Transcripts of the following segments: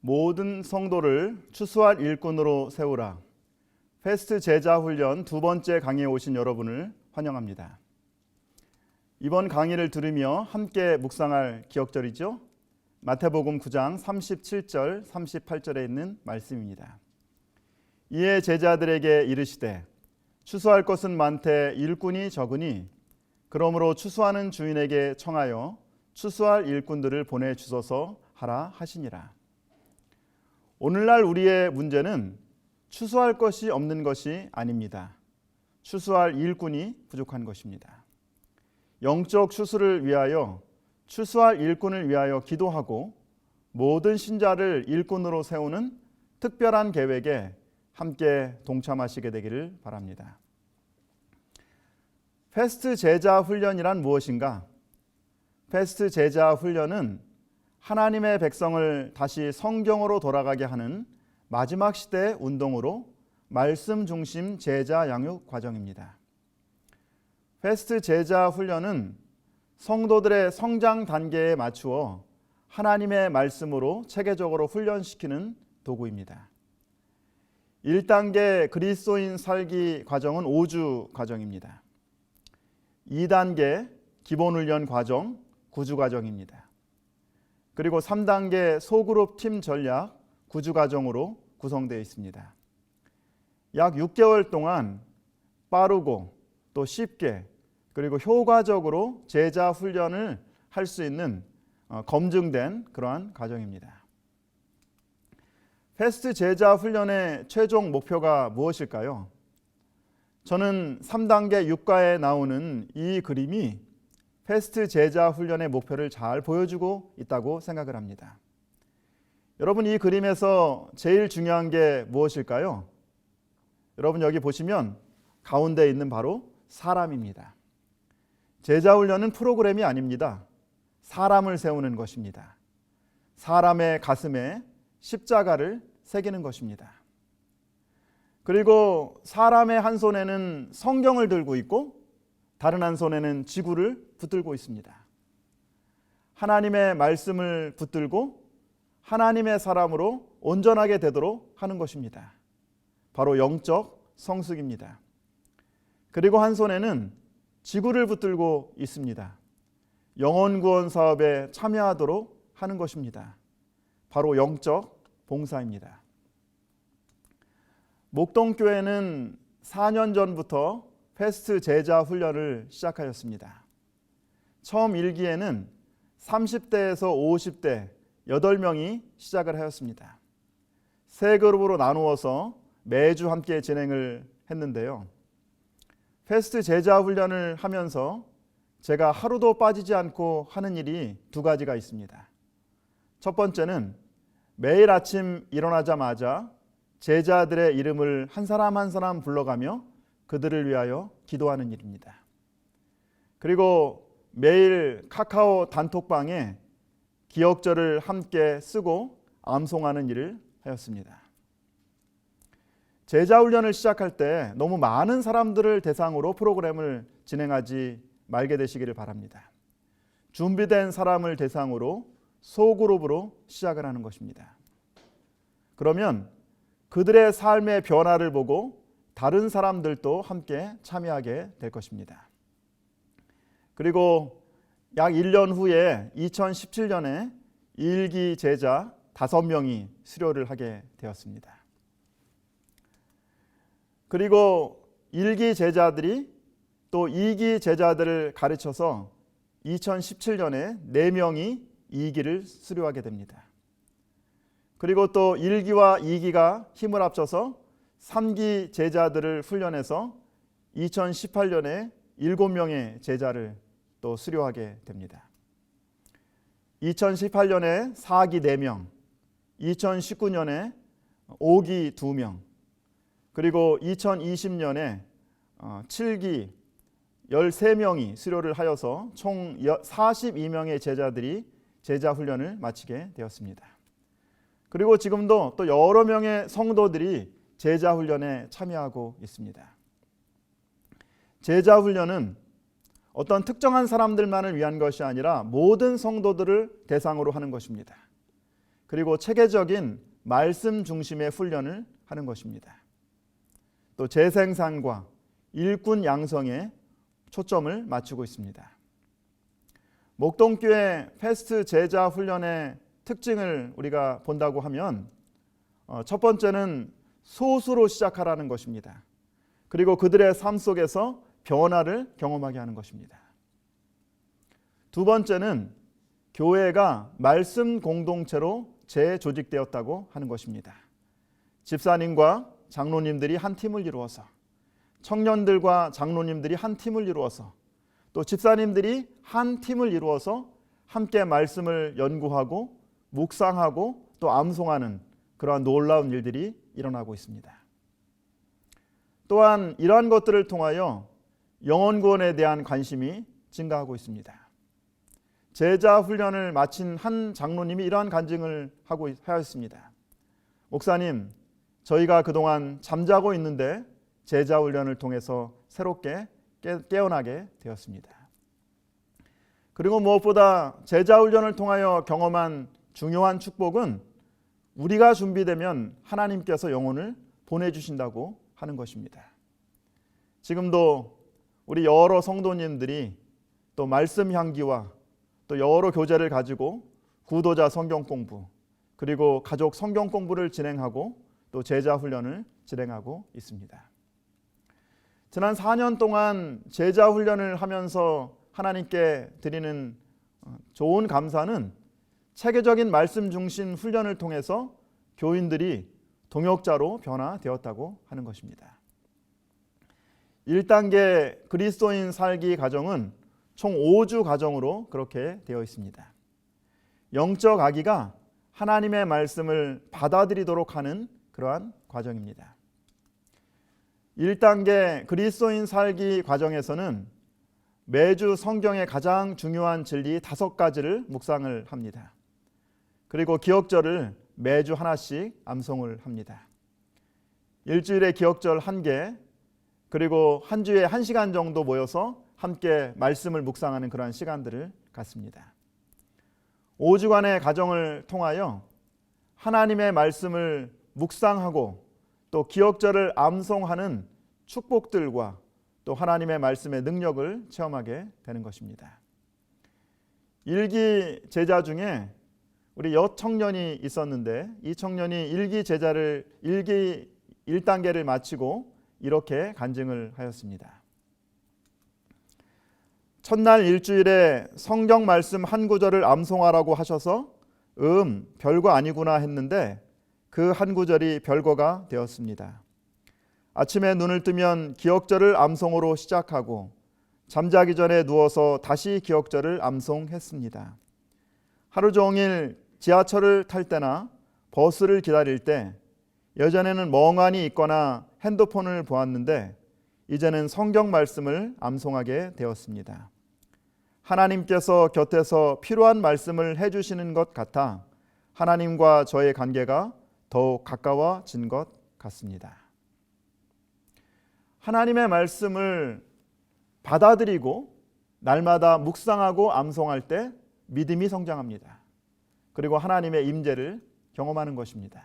모든 성도를 추수할 일꾼으로 세우라. 패스트 제자 훈련 두 번째 강의에 오신 여러분을 환영합니다. 이번 강의를 들으며 함께 묵상할 기억절이죠. 마태복음 9장 37절 38절에 있는 말씀입니다. 이에 제자들에게 이르시되 추수할 것은 많되 일꾼이 적으니 그러므로 추수하는 주인에게 청하여 추수할 일꾼들을 보내주소서 하라 하시니라. 오늘날 우리의 문제는 추수할 것이 없는 것이 아닙니다. 추수할 일꾼이 부족한 것입니다. 영적 추수를 위하여 추수할 일꾼을 위하여 기도하고 모든 신자를 일꾼으로 세우는 특별한 계획에 함께 동참하시게 되기를 바랍니다. 패스트 제자 훈련이란 무엇인가? 패스트 제자 훈련은 하나님의 백성을 다시 성경으로 돌아가게 하는 마지막 시대의 운동으로 말씀 중심 제자 양육 과정입니다. 패스트 제자 훈련은 성도들의 성장 단계에 맞추어 하나님의 말씀으로 체계적으로 훈련시키는 도구입니다. 1단계 그리스도인 살기 과정은 5주 과정입니다. 2단계 기본훈련 과정 9주 과정입니다. 그리고 3단계 소그룹 팀 전략 9주 과정으로 구성되어 있습니다. 약 6개월 동안 빠르고 또 쉽게 그리고 효과적으로 제자 훈련을 할 수 있는 검증된 그러한 과정입니다. 패스트 제자 훈련의 최종 목표가 무엇일까요? 저는 3단계 6과에 나오는 이 그림이 패스트 제자 훈련의 목표를 잘 보여주고 있다고 생각을 합니다. 여러분, 이 그림에서 제일 중요한 게 무엇일까요? 여러분, 여기 보시면 가운데 있는 바로 사람입니다. 제자 훈련은 프로그램이 아닙니다. 사람을 세우는 것입니다. 사람의 가슴에 십자가를 새기는 것입니다. 그리고 사람의 한 손에는 성경을 들고 있고 다른 한 손에는 지구를 붙들고 있습니다. 하나님의 말씀을 붙들고 하나님의 사람으로 온전하게 되도록 하는 것입니다. 바로 영적 성숙입니다. 그리고 한 손에는 지구를 붙들고 있습니다. 영혼 구원 사업에 참여하도록 하는 것입니다. 바로 영적 봉사입니다. 목동교회는 4년 전부터 패스트 제자 훈련을 시작하였습니다. 처음 1기에는 30대에서 50대 8명이 시작을 하였습니다. 세 그룹으로 나누어서 매주 함께 진행을 했는데요. 패스트 제자 훈련을 하면서 제가 하루도 빠지지 않고 하는 일이 두 가지가 있습니다. 첫 번째는 매일 아침 일어나자마자 제자들의 이름을 한 사람 한 사람 불러가며 그들을 위하여 기도하는 일입니다. 그리고 매일 카카오 단톡방에 기억절을 함께 쓰고 암송하는 일을 하였습니다. 제자 훈련을 시작할 때 너무 많은 사람들을 대상으로 프로그램을 진행하지 말게 되시기를 바랍니다. 준비된 사람을 대상으로 소그룹으로 시작을 하는 것입니다. 그러면 그들의 삶의 변화를 보고 다른 사람들도 함께 참여하게 될 것입니다. 그리고 약 1년 후에 2017년에 1기 제자 5명이 수료를 하게 되었습니다. 그리고 1기 제자들이 또 2기 제자들을 가르쳐서 2017년에 4명이 2기를 수료하게 됩니다. 그리고 또 1기와 2기가 힘을 합쳐서 3기 제자들을 훈련해서 2018년에 7명의 제자를 또 수료하게 됩니다. 2018년에 4기 4명, 2019년에 5기 2명, 그리고 2020년에 7기 13명이 수료를 하여서 총 42명의 제자들이 제자 훈련을 마치게 되었습니다. 그리고 지금도 또 여러 명의 성도들이 제자 훈련에 참여하고 있습니다. 제자 훈련은 어떤 특정한 사람들만을 위한 것이 아니라 모든 성도들을 대상으로 하는 것입니다. 그리고 체계적인 말씀 중심의 훈련을 하는 것입니다. 또 재생산과 일꾼 양성에 초점을 맞추고 있습니다. 목동교회 패스트 제자 훈련의 특징을 우리가 본다고 하면 첫 번째는 소수로 시작하라는 것입니다. 그리고 그들의 삶 속에서 변화를 경험하게 하는 것입니다. 두 번째는 교회가 말씀 공동체로 재조직되었다고 하는 것입니다. 집사님과 장로님들이 한 팀을 이루어서, 청년들과 장로님들이 한 팀을 이루어서, 또 집사님들이 한 팀을 이루어서 함께 말씀을 연구하고 묵상하고 또 암송하는 그러한 놀라운 일들이 일어나고 있습니다. 또한 이러한 것들을 통하여 영혼 구원에 대한 관심이 증가하고 있습니다. 제자 훈련을 마친 한 장로님이 이러한 간증을 하였습니다. 목사님, 저희가 그동안 잠자고 있는데 제자 훈련을 통해서 새롭게 깨어나게 되었습니다. 그리고 무엇보다 제자 훈련을 통하여 경험한 중요한 축복은 우리가 준비되면 하나님께서 영혼을 보내주신다고 하는 것입니다. 지금도 우리 여러 성도님들이 또 말씀 향기와 또 여러 교재를 가지고 구도자 성경 공부, 그리고 가족 성경 공부를 진행하고 또 제자 훈련을 진행하고 있습니다. 지난 4년 동안 제자 훈련을 하면서 하나님께 드리는 좋은 감사는 체계적인 말씀 중심 훈련을 통해서 교인들이 동역자로 변화되었다고 하는 것입니다. 1단계 그리스도인 살기 과정은 총 5주 과정으로 그렇게 되어 있습니다. 영적 아기가 하나님의 말씀을 받아들이도록 하는 그러한 과정입니다. 1단계 그리스도인 살기 과정에서는 매주 성경의 가장 중요한 진리 5가지를 묵상을 합니다. 그리고 기억절을 매주 하나씩 암송을 합니다. 일주일에 기억절 1개, 그리고 한 주에 1시간 정도 모여서 함께 말씀을 묵상하는 그러한 시간들을 갖습니다. 5주간의 과정을 통하여 하나님의 말씀을 묵상하고 또 기억절을 암송하는 축복들과 또 하나님의 말씀의 능력을 체험하게 되는 것입니다. 1기 제자 중에 우리 여청년이 있었는데 이 청년이 1기 1단계를 마치고 이렇게 간증을 하였습니다. 첫날 일주일에 성경 말씀 한 구절을 암송하라고 하셔서 별거 아니구나 했는데 그 한 구절이 별거가 되었습니다. 아침에 눈을 뜨면 기억절을 암송으로 시작하고 잠자기 전에 누워서 다시 기억절을 암송했습니다. 하루 종일 지하철을 탈 때나 버스를 기다릴 때 예전에는 멍하니 있거나 핸드폰을 보았는데 이제는 성경 말씀을 암송하게 되었습니다. 하나님께서 곁에서 필요한 말씀을 해주시는 것 같아 하나님과 저의 관계가 더욱 가까워진 것 같습니다. 하나님의 말씀을 받아들이고 날마다 묵상하고 암송할 때 믿음이 성장합니다. 그리고 하나님의 임재를 경험하는 것입니다.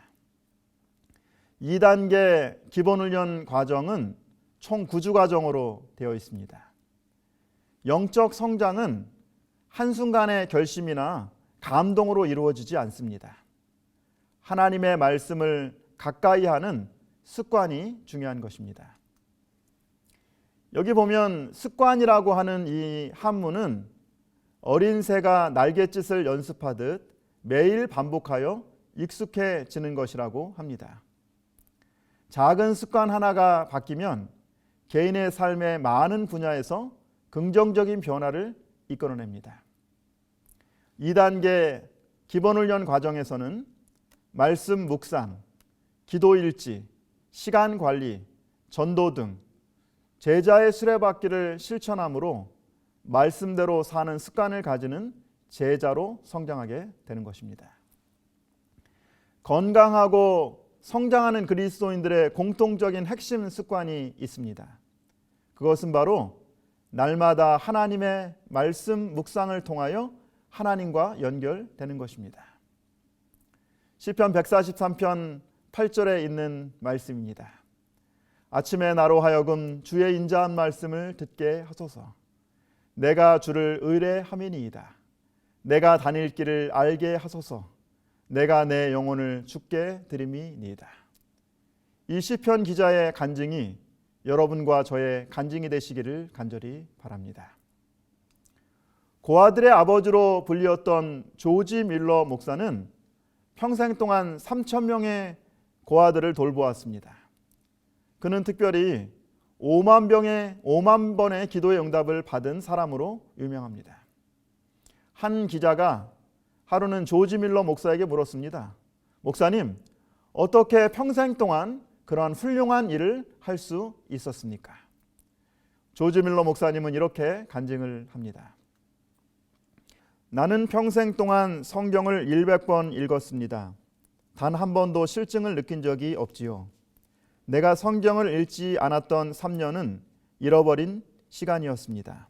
2단계 기본훈련 과정은 총 9주 과정으로 되어 있습니다. 영적 성장은 한순간의 결심이나 감동으로 이루어지지 않습니다. 하나님의 말씀을 가까이 하는 습관이 중요한 것입니다. 여기 보면 습관이라고 하는 이 한문은 어린 새가 날갯짓을 연습하듯 매일 반복하여 익숙해지는 것이라고 합니다. 작은 습관 하나가 바뀌면 개인의 삶의 많은 분야에서 긍정적인 변화를 이끌어냅니다. 2단계 기본훈련 과정에서는 말씀 묵상, 기도 일지, 시간 관리, 전도 등 제자의 수레바퀴를 실천함으로 말씀대로 사는 습관을 가지는 제자로 성장하게 되는 것입니다. 건강하고 성장하는 그리스도인들의 공통적인 핵심 습관이 있습니다. 그것은 바로 날마다 하나님의 말씀 묵상을 통하여 하나님과 연결되는 것입니다. 시편 143편 8절에 있는 말씀입니다. 아침에 나로 하여금 주의 인자한 말씀을 듣게 하소서. 내가 주를 의뢰함이니이다. 내가 다닐 길을 알게 하소서. 내가 내 영혼을 주께 드림이니이다. 이 시편 기자의 간증이 여러분과 저의 간증이 되시기를 간절히 바랍니다. 고아들의 아버지로 불리었던 조지 밀러 목사는 평생 동안 3,000명의 고아들을 돌보았습니다. 그는 특별히 5만 번의 기도의 응답을 받은 사람으로 유명합니다. 한 기자가 하루는 조지 밀러 목사에게 물었습니다. 목사님, 어떻게 평생 동안 그러한 훌륭한 일을 할 수 있었습니까? 조지 밀러 목사님은 이렇게 간증을 합니다. 나는 평생 동안 성경을 100번 읽었습니다. 단 한 번도 실증을 느낀 적이 없지요. 내가 성경을 읽지 않았던 3년은 잃어버린 시간이었습니다.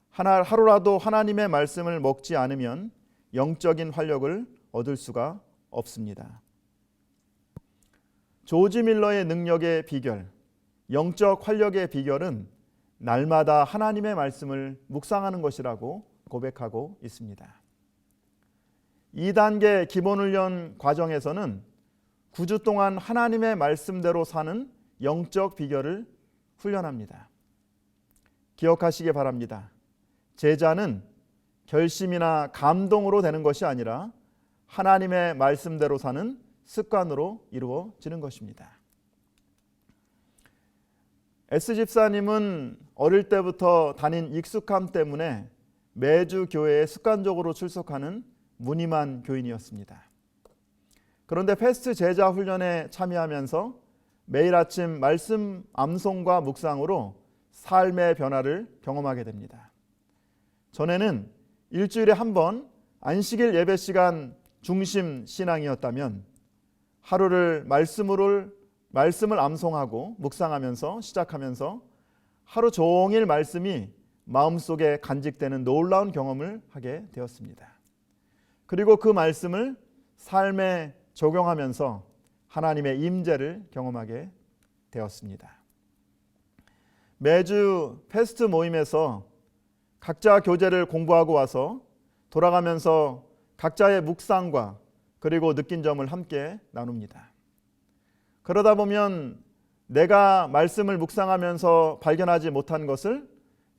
하루라도 하나님의 말씀을 먹지 않으면 영적인 활력을 얻을 수가 없습니다. 조지 밀러의 능력의 비결, 영적 활력의 비결은 날마다 하나님의 말씀을 묵상하는 것이라고 고백하고 있습니다. 2단계 기본훈련 과정에서는 9주 동안 하나님의 말씀대로 사는 영적 비결을 훈련합니다. 기억하시기 바랍니다. 제자는 결심이나 감동으로 되는 것이 아니라 하나님의 말씀대로 사는 습관으로 이루어지는 것입니다. S 집사님은 어릴 때부터 다닌 익숙함 때문에 매주 교회에 습관적으로 출석하는 무늬만 교인이었습니다. 그런데 패스트 제자 훈련에 참여하면서 매일 아침 말씀 암송과 묵상으로 삶의 변화를 경험하게 됩니다. 전에는 일주일에 한 번 안식일 예배 시간 중심 신앙이었다면 하루를 말씀을 암송하고 묵상하면서 시작하면서 하루 종일 말씀이 마음속에 간직되는 놀라운 경험을 하게 되었습니다. 그리고 그 말씀을 삶에 적용하면서 하나님의 임재를 경험하게 되었습니다. 매주 패스트 모임에서 각자 교재를 공부하고 와서 돌아가면서 각자의 묵상과 그리고 느낀 점을 함께 나눕니다. 그러다 보면 내가 말씀을 묵상하면서 발견하지 못한 것을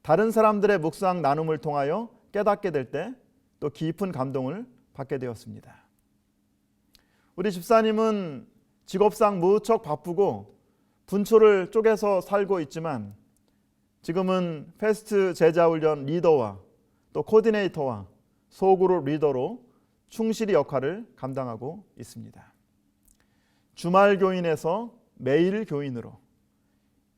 다른 사람들의 묵상 나눔을 통하여 깨닫게 될 때 또 깊은 감동을 받게 되었습니다. 우리 집사님은 직업상 무척 바쁘고 분초를 쪼개서 살고 있지만 지금은 패스트 제자훈련 리더와 또 코디네이터와 소그룹 리더로 충실히 역할을 감당하고 있습니다. 주말 교인에서 매일 교인으로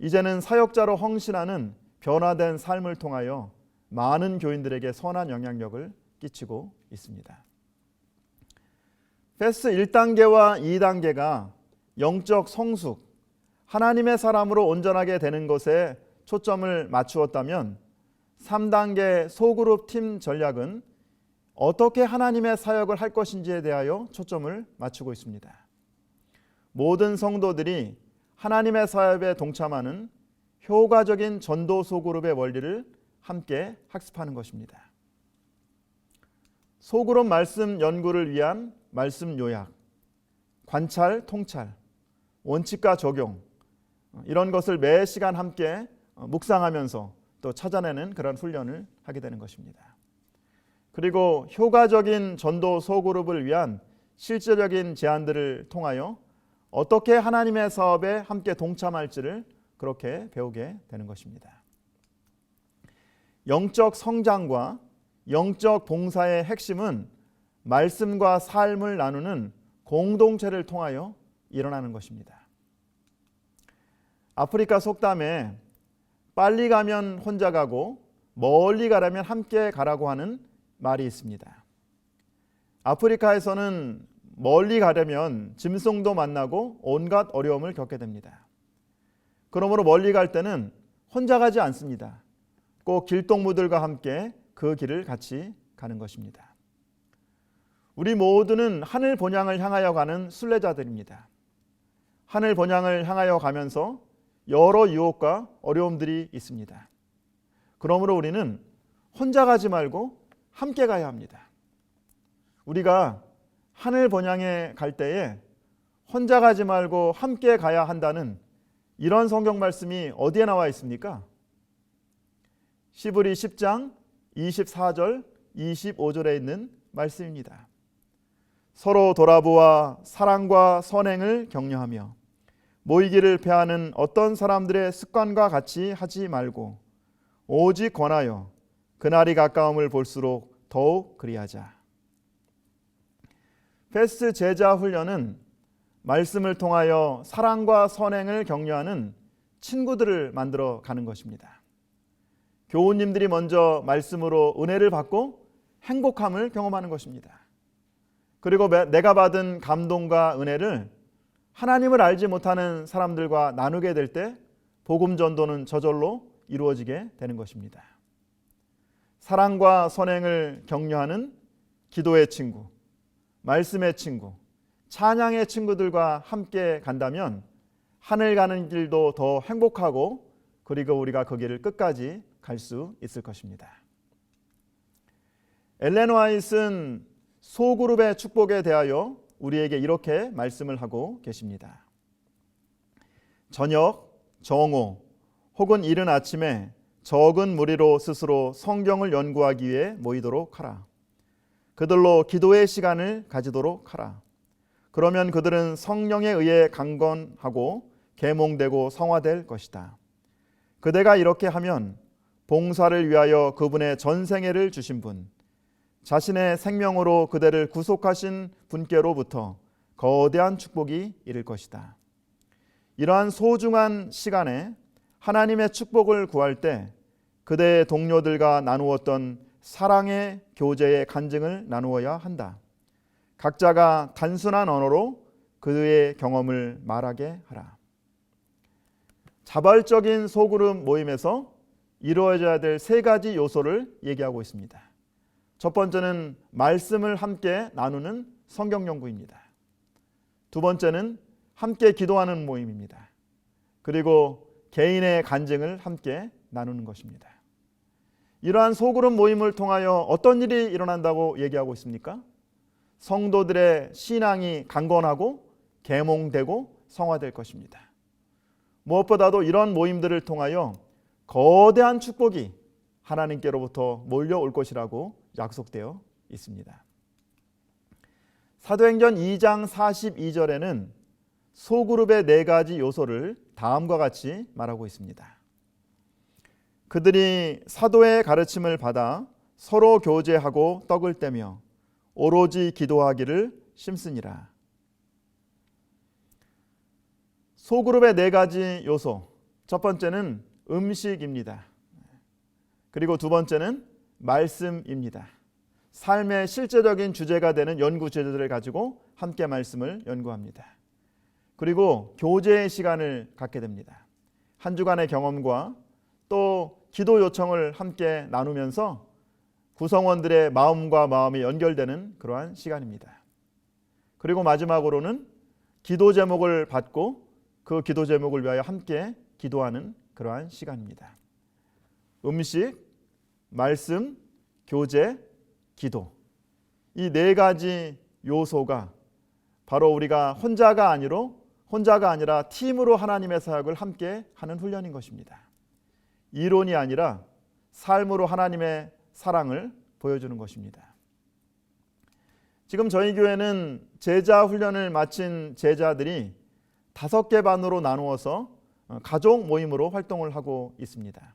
이제는 사역자로 헌신하는 변화된 삶을 통하여 많은 교인들에게 선한 영향력을 끼치고 있습니다. 패스트 1단계와 2단계가 영적 성숙, 하나님의 사람으로 온전하게 되는 것에 초점을 맞추었다면 3단계 소그룹 팀 전략은 어떻게 하나님의 사역을 할 것인지에 대하여 초점을 맞추고 있습니다. 모든 성도들이 하나님의 사역에 동참하는 효과적인 전도 소그룹의 원리를 함께 학습하는 것입니다. 소그룹 말씀 연구를 위한 말씀 요약, 관찰, 통찰, 원칙과 적용 이런 것을 매 시간 함께 묵상하면서 또 찾아내는 그런 훈련을 하게 되는 것입니다. 그리고 효과적인 전도 소그룹을 위한 실질적인 제안들을 통하여 어떻게 하나님의 사업에 함께 동참할지를 그렇게 배우게 되는 것입니다. 영적 성장과 영적 봉사의 핵심은 말씀과 삶을 나누는 공동체를 통하여 일어나는 것입니다. 아프리카 속담에 빨리 가면 혼자 가고 멀리 가려면 함께 가라고 하는 말이 있습니다. 아프리카에서는 멀리 가려면 짐승도 만나고 온갖 어려움을 겪게 됩니다. 그러므로 멀리 갈 때는 혼자 가지 않습니다. 꼭 길동무들과 함께 그 길을 같이 가는 것입니다. 우리 모두는 하늘 본향을 향하여 가는 순례자들입니다. 하늘 본향을 향하여 가면서 여러 유혹과 어려움들이 있습니다. 그러므로 우리는 혼자 가지 말고 함께 가야 합니다. 우리가 하늘 본향에 갈 때에 혼자 가지 말고 함께 가야 한다는 이런 성경 말씀이 어디에 나와 있습니까? 시브리 10장 24절 25절에 있는 말씀입니다. 서로 돌아보아 사랑과 선행을 격려하며 모이기를 패하는 어떤 사람들의 습관과 같이 하지 말고 오직 권하여 그날이 가까움을 볼수록 더욱 그리하자. 패스트 제자 훈련은 말씀을 통하여 사랑과 선행을 격려하는 친구들을 만들어 가는 것입니다. 교우님들이 먼저 말씀으로 은혜를 받고 행복함을 경험하는 것입니다. 그리고 내가 받은 감동과 은혜를 하나님을 알지 못하는 사람들과 나누게 될 때 복음 전도는 저절로 이루어지게 되는 것입니다. 사랑과 선행을 격려하는 기도의 친구, 말씀의 친구, 찬양의 친구들과 함께 간다면 하늘 가는 길도 더 행복하고 그리고 우리가 그 길을 끝까지 갈 수 있을 것입니다. 엘렌 화이트는 소그룹의 축복에 대하여 우리에게 이렇게 말씀을 하고 계십니다. 저녁, 정오 혹은 이른 아침에 적은 무리로 스스로 성경을 연구하기 위해 모이도록 하라. 그들로 기도의 시간을 가지도록 하라. 그러면 그들은 성령에 의해 강건하고 계몽되고 성화될 것이다. 그대가 이렇게 하면 봉사를 위하여 그분의 전생애를 주신 분, 자신의 생명으로 그대를 구속하신 분께로부터 거대한 축복이 이를 것이다. 이러한 소중한 시간에 하나님의 축복을 구할 때 그대의 동료들과 나누었던 사랑의 교제의 간증을 나누어야 한다. 각자가 단순한 언어로 그의 경험을 말하게 하라. 자발적인 소그룹 모임에서 이루어져야 될 세 가지 요소를 얘기하고 있습니다. 첫 번째는 말씀을 함께 나누는 성경 연구입니다. 두 번째는 함께 기도하는 모임입니다. 그리고 개인의 간증을 함께 나누는 것입니다. 이러한 소그룹 모임을 통하여 어떤 일이 일어난다고 얘기하고 있습니까? 성도들의 신앙이 강건하고 계몽되고 성화될 것입니다. 무엇보다도 이런 모임들을 통하여 거대한 축복이 하나님께로부터 몰려올 것이라고 약속되어 있습니다. 사도행전 2장 42절에는 소그룹의 네 가지 요소를 다음과 같이 말하고 있습니다. 그들이 사도의 가르침을 받아 서로 교제하고 떡을 떼며 오로지 기도하기를 심쓰니라. 소그룹의 네 가지 요소, 첫 번째는 음식입니다. 그리고 두 번째는 말씀입니다. 삶의 실제적인 주제가 되는 연구 주제들을 가지고 함께 말씀을 연구합니다. 그리고 교제의 시간을 갖게 됩니다. 한 주간의 경험과 또 기도 요청을 함께 나누면서 구성원들의 마음과 마음이 연결되는 그러한 시간입니다. 그리고 마지막으로는 기도 제목을 받고 그 기도 제목을 위하여 함께 기도하는 그러한 시간입니다. 음식, 말씀, 교제, 기도, 이 네 가지 요소가 바로 우리가 혼자가 아니라 팀으로 하나님의 사역을 함께 하는 훈련인 것입니다. 이론이 아니라 삶으로 하나님의 사랑을 보여주는 것입니다. 지금 저희 교회는 제자 훈련을 마친 제자들이 5개 반으로 나누어서 가족 모임으로 활동을 하고 있습니다.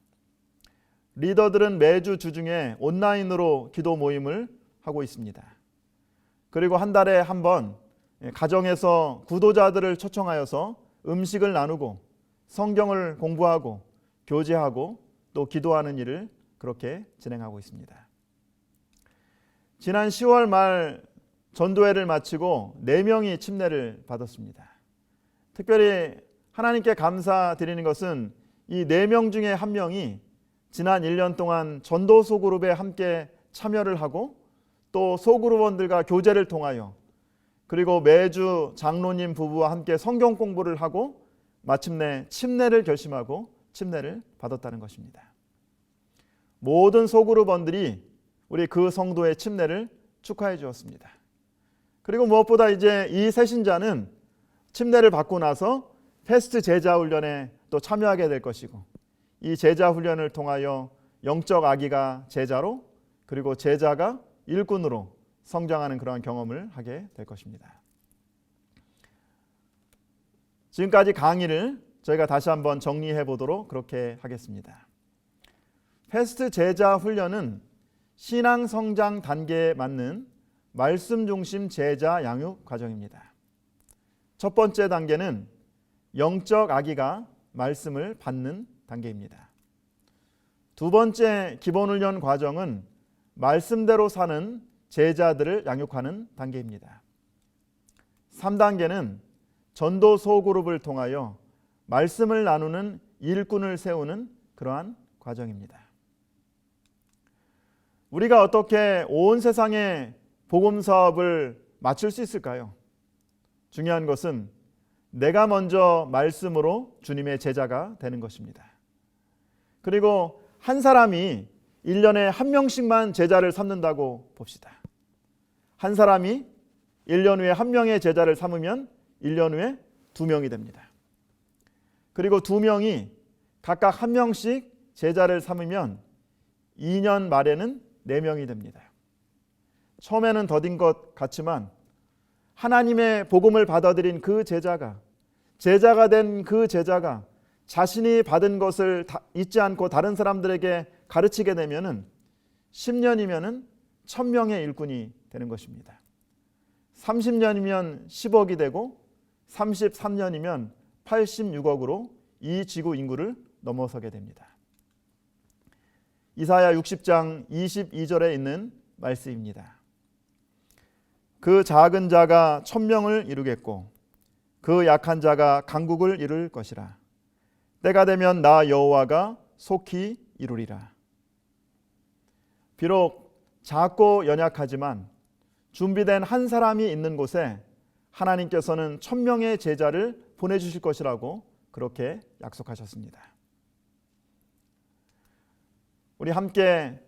리더들은 매주 주중에 온라인으로 기도 모임을 하고 있습니다. 그리고 한 달에 한 번 가정에서 구도자들을 초청하여서 음식을 나누고 성경을 공부하고 교제하고 또 기도하는 일을 그렇게 진행하고 있습니다. 지난 10월 말 전도회를 마치고 4명이 침례를 받았습니다. 특별히 하나님께 감사드리는 것은 이 4명 중에 1명이 지난 1년 동안 전도소 그룹에 함께 참여를 하고 또 소그룹원들과 교제를 통하여 그리고 매주 장로님 부부와 함께 성경 공부를 하고 마침내 침례를 결심하고 침례를 받았다는 것입니다. 모든 소그룹원들이 우리 그 성도의 침례를 축하해 주었습니다. 그리고 무엇보다 이제 이 새신자는 침례를 받고 나서 패스트 제자 훈련에 또 참여하게 될 것이고 이 제자 훈련을 통하여 영적 아기가 제자로 그리고 제자가 일꾼으로 성장하는 그러한 경험을 하게 될 것입니다. 지금까지 강의를 저희가 다시 한번 정리해 보도록 그렇게 하겠습니다. 패스트 제자 훈련은 신앙 성장 단계에 맞는 말씀 중심 제자 양육 과정입니다. 첫 번째 단계는 영적 아기가 말씀을 받는 단계입니다. 두 번째 기본 훈련 과정은 말씀대로 사는 제자들을 양육하는 단계입니다. 3단계는 전도 소그룹을 통하여 말씀을 나누는 일꾼을 세우는 그러한 과정입니다. 우리가 어떻게 온 세상에 복음 사업을 마칠 수 있을까요? 중요한 것은 내가 먼저 말씀으로 주님의 제자가 되는 것입니다. 그리고 한 사람이 1년에 한 명씩만 제자를 삼는다고 봅시다. 한 사람이 1년 후에 한 명의 제자를 삼으면 1년 후에 2명이 됩니다. 그리고 2명이 각각 한 명씩 제자를 삼으면 2년 말에는 4명이 됩니다. 처음에는 더딘 것 같지만 하나님의 복음을 받아들인 그 제자가 된 그 제자가 자신이 받은 것을 잊지 않고 다른 사람들에게 가르치게 되면은 10년이면은 1000명의 일꾼이 되는 것입니다. 30년이면 10억이 되고 33년이면 86억으로 이 지구 인구를 넘어서게 됩니다. 이사야 60장 22절에 있는 말씀입니다. 그 작은 자가 1000명을 이루겠고 그 약한 자가 강국을 이룰 것이라. 때가 되면 나 여호와가 속히 이루리라. 비록 작고 연약하지만 준비된 한 사람이 있는 곳에 하나님께서는 1000명의 제자를 보내주실 것이라고 그렇게 약속하셨습니다. 우리 함께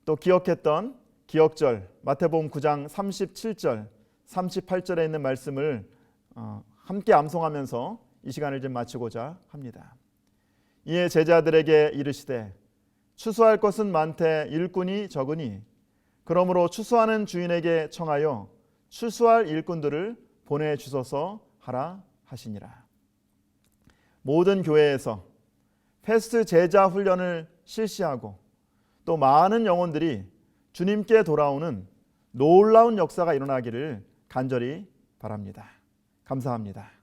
또 기억했던 기억절 마태복음 9장 37절 38절에 있는 말씀을 함께 암송하면서 이 시간을 좀 마치고자 합니다. 이에 제자들에게 이르시되 추수할 것은 많되 일꾼이 적으니 그러므로 추수하는 주인에게 청하여 추수할 일꾼들을 보내주소서 하라 하시니라. 모든 교회에서 패스트 제자 훈련을 실시하고 또 많은 영혼들이 주님께 돌아오는 놀라운 역사가 일어나기를 간절히 바랍니다. 감사합니다.